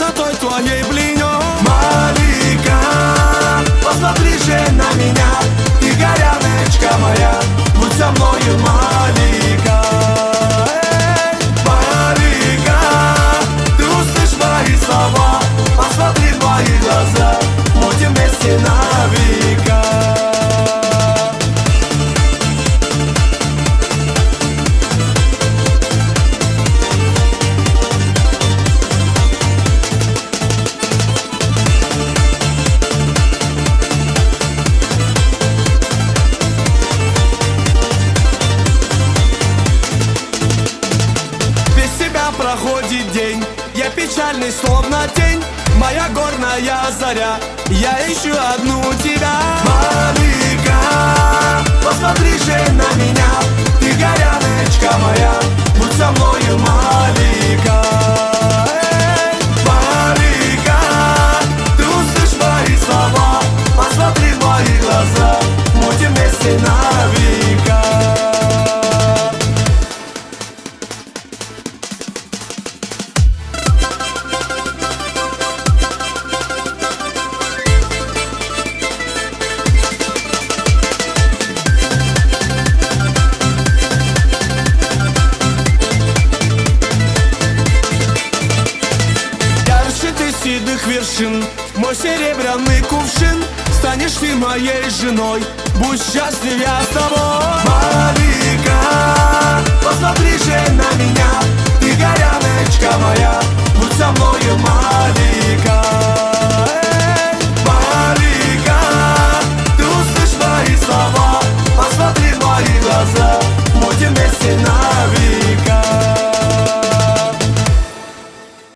красотой твоей пленен. Малика, посмотри же на меня, ты горяночка моя, будь со мною, Малика. Малика, ты услышь мои слова, посмотри в мои глаза, будем вместе на века. Проходит день, я печальный, словно тень, моя горная заря, я ищу одну тебя. Малика, посмотри же на меня, ты горяночка моя, будь со мною, Малика. Малика, ты услышь мои слова, посмотри в мои глаза, будем вместе на века. Седых вершин, мой серебряный кувшин, станешь ты моей женой, будь счастлив я с тобой. Малика, посмотри же на меня, ты горяночка